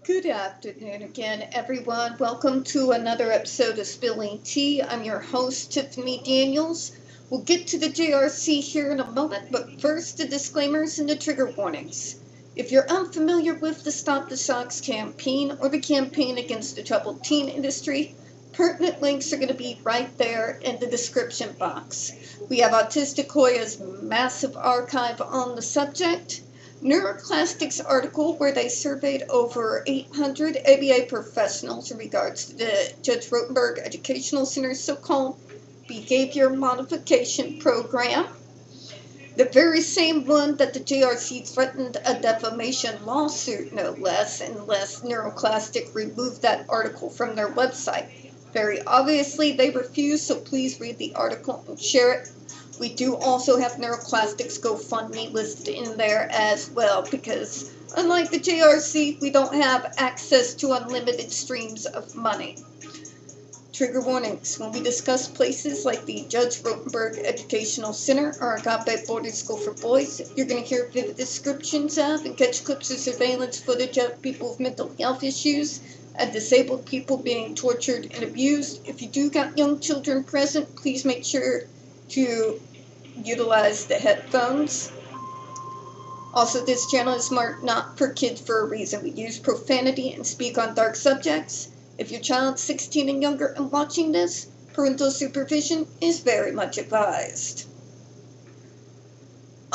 Good afternoon again, everyone. Welcome to another episode of Spilling Tea. I'm your host, Tiffany Daniels. We'll get to the JRC here in a moment, but first, the disclaimers and the trigger warnings. If you're unfamiliar with the Stop the Shocks campaign or the campaign against the troubled teen industry, pertinent links are going to be right there in the description box. We have Autistic Hoya's massive archive on the subject, Neuroclastics article where they surveyed over 800 ABA professionals in regards to the Judge Rotenberg Educational Center's so-called behavior modification program. The very same one that the JRC threatened a defamation lawsuit, no less, unless Neuroclastic removed that article from their website. Very obviously, they refused, so please read the article and share it. We do also have Neuroclastic's GoFundMe listed in there as well, because unlike the JRC, we don't have access to unlimited streams of money. Trigger warnings. When we discuss places like the Judge Rotenberg Educational Center or Agape Boarding School for Boys, you're going to hear vivid descriptions of and catch clips of surveillance footage of people with mental health issues and disabled people being tortured and abused. If you do got young children present, please make sure to utilize the headphones. Also, this channel is marked not for kids for a reason. We use profanity and speak on dark subjects. If your child's 16 and younger and watching this, parental supervision is very much advised.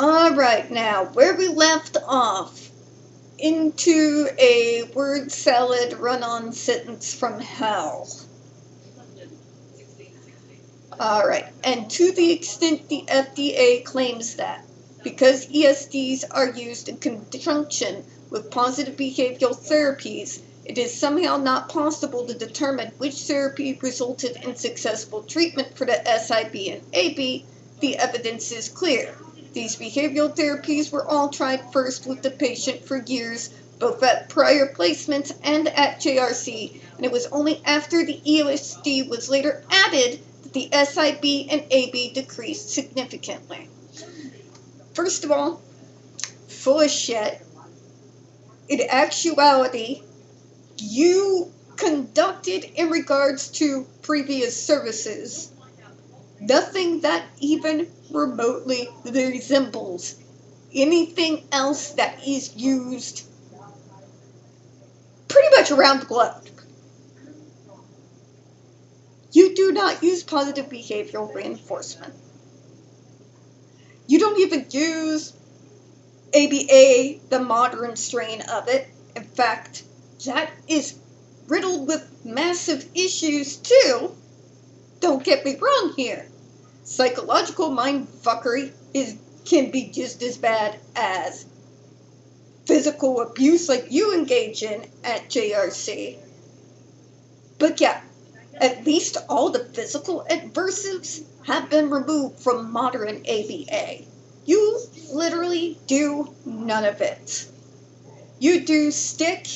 Alright, now, where we left off, into a word salad run-on sentence from hell. Alright, and to the extent the FDA claims that, because ESDs are used in conjunction with positive behavioral therapies, it is somehow not possible to determine which therapy resulted in successful treatment for the SIB and AB, the evidence is clear. These behavioral therapies were all tried first with the patient for years, both at prior placements and at JRC, and it was only after the UFSD was later added the SIB and AB decreased significantly. First of all, full of shit. In actuality, you conducted in regards to previous services nothing that even remotely resembles anything else that is used pretty much around the globe. You do not use positive behavioral reinforcement. You don't even use ABA, the modern strain of it. In fact, that is riddled with massive issues too. Don't get me wrong here. Psychological mindfuckery can be just as bad as physical abuse like you engage in at JRC. But yeah, at least all the physical aversives have been removed from modern ABA. You literally do none of it. You do stick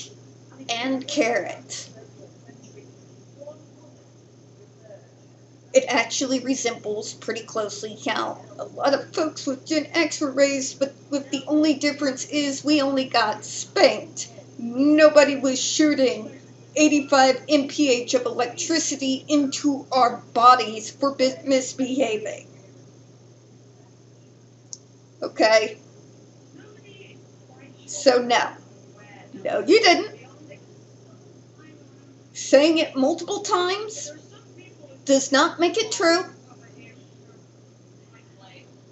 and carrot. It actually resembles pretty closely how a lot of folks with Gen X were raised, but with the only difference is we only got spanked. Nobody was shooting 85 mph of electricity into our bodies for misbehaving. Okay? So no, you didn't. Saying it multiple times does not make it true.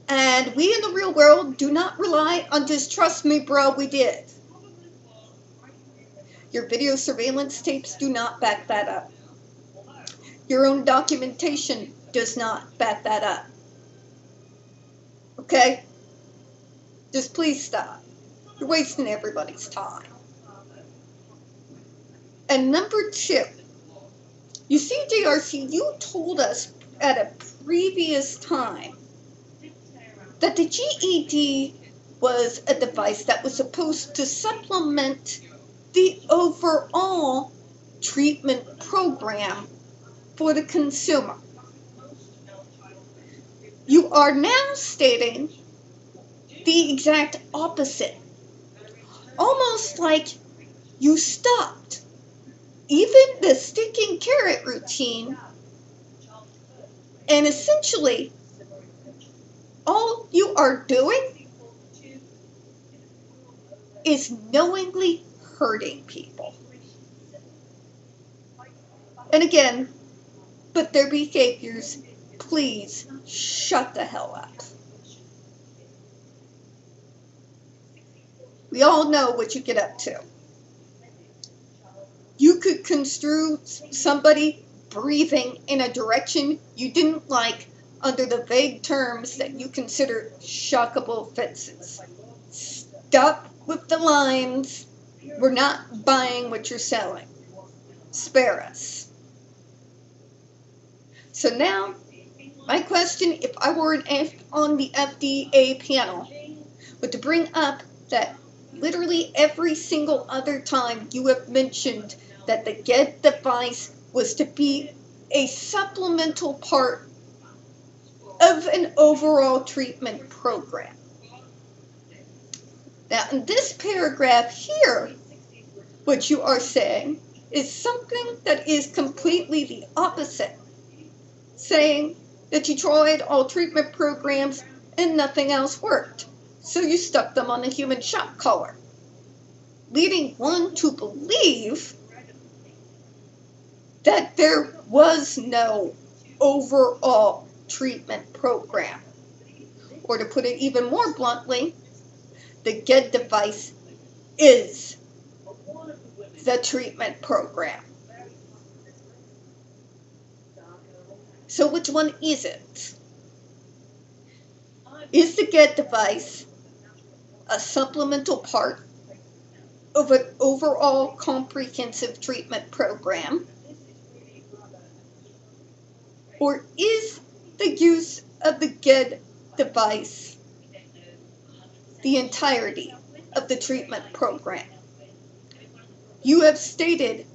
And we in the real world do not rely on just trust me bro, we did. Your video surveillance tapes do not back that up. Your own documentation does not back that up. Okay? Just please stop. You're wasting everybody's time. And number two, you see, JRC, you told us at a previous time that the GED was a device that was supposed to supplement the overall treatment program for the consumer. You are now stating the exact opposite. Almost like You stopped even the stick and carrot routine, and essentially all you are doing is knowingly hurting people. And again, but their behaviors, please shut the hell up. We all know what you get up to. You could construe somebody breathing in a direction you didn't like under the vague terms that you consider shockable offenses. Stop with the lines. We're not buying what you're selling. Spare us. So now, my question, if I were on the FDA panel, would to bring up that literally every single other time you have mentioned that the GED device was to be a supplemental part of an overall treatment program. Now, in this paragraph here, what you are saying is something that is completely the opposite, saying that you tried all treatment programs and nothing else worked, so you stuck them on a human shock collar, leading one to believe that there was no overall treatment program. Or to put it even more bluntly, the GED device is the treatment program. So which one is it? Is the GED device a supplemental part of an overall comprehensive treatment program? Or is the use of the GED device the entirety of the treatment program? You have stated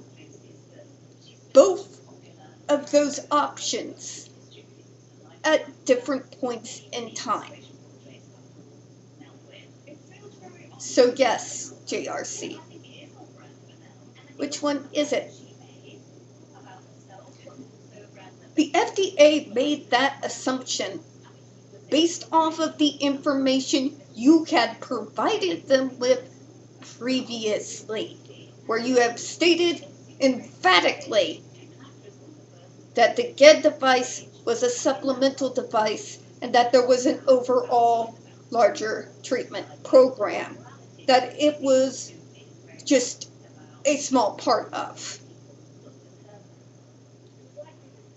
both of those options at different points in time. So yes, JRC, which one is it? The FDA made that assumption based off of the information you had provided them with previously, where you have stated emphatically that the GED device was a supplemental device and that there was an overall larger treatment program that it was just a small part of.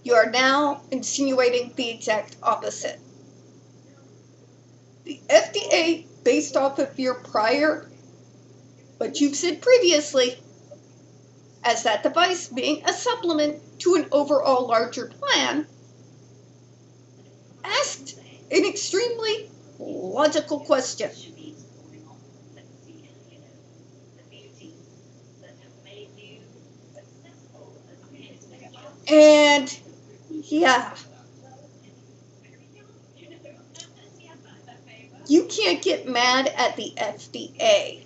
You are now insinuating the exact opposite. The FDA, based off of your prior, what you've said previously, as that device being a supplement to an overall larger plan, asked an extremely logical question. And yeah, you can't get mad at the FDA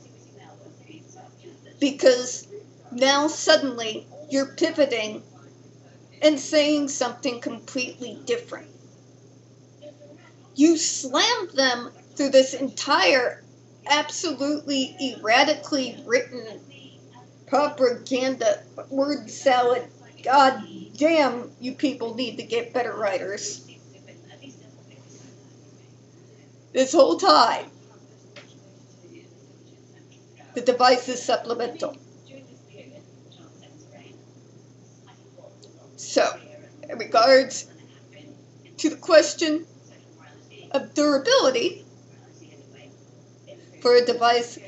because now suddenly you're pivoting and saying something completely different. You slammed them through this entire absolutely erratically written propaganda word salad. God damn, you people need to get better writers. This whole time, the device is supplemental. So, in regards to the question of durability for a device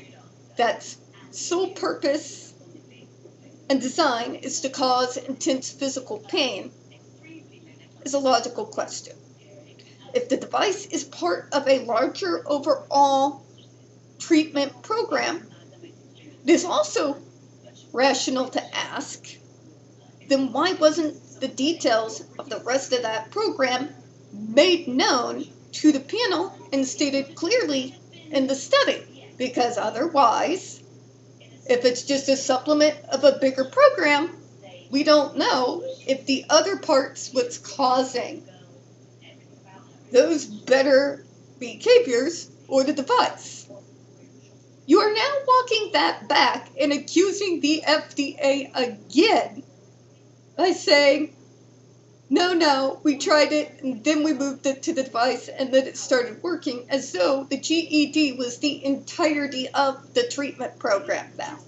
that's sole purpose and design is to cause intense physical pain, is a logical question. If the device is part of a larger overall treatment program, it is also rational to ask, then why wasn't the details of the rest of that program made known to the panel and stated clearly in the study? Because otherwise, If it's just a supplement of a bigger program, we don't know if the other part's what's causing those better behaviors or the device. You are now walking that back and accusing the FDA again by saying, no, we tried it and then we moved it to the device and then it started working, as though the GED was the entirety of the treatment program now.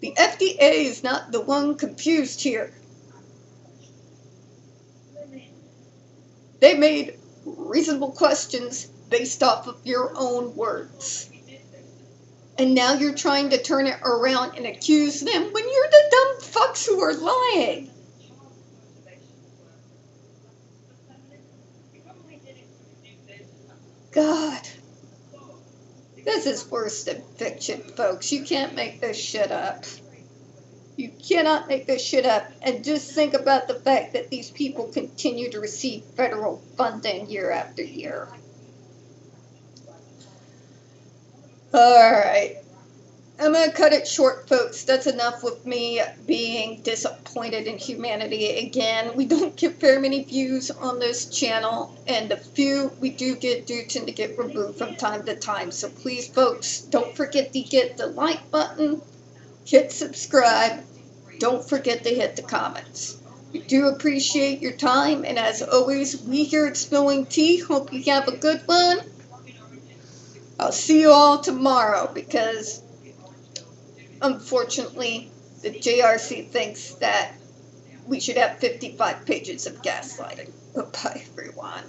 The FDA is not the one confused here. They made reasonable questions based off of your own words. And now you're trying to turn it around and accuse them when you're the dumb fucks who are lying. God. This is worse than fiction, folks. You can't make this shit up. You cannot make this shit up. And just think about the fact that these people continue to receive federal funding year after year. Alright. I'm going to cut it short, folks. That's enough with me being disappointed in humanity again. We don't get very many views on this channel, and the few we do tend to get removed from time to time. So please, folks, don't forget to hit the like button, hit subscribe, don't forget to hit the comments. We do appreciate your time, and as always, we here at Spilling Tea hope you have a good one. I'll see you all tomorrow, because unfortunately, the JRC thinks that we should have 55 pages of gaslighting. Bye-bye, everyone.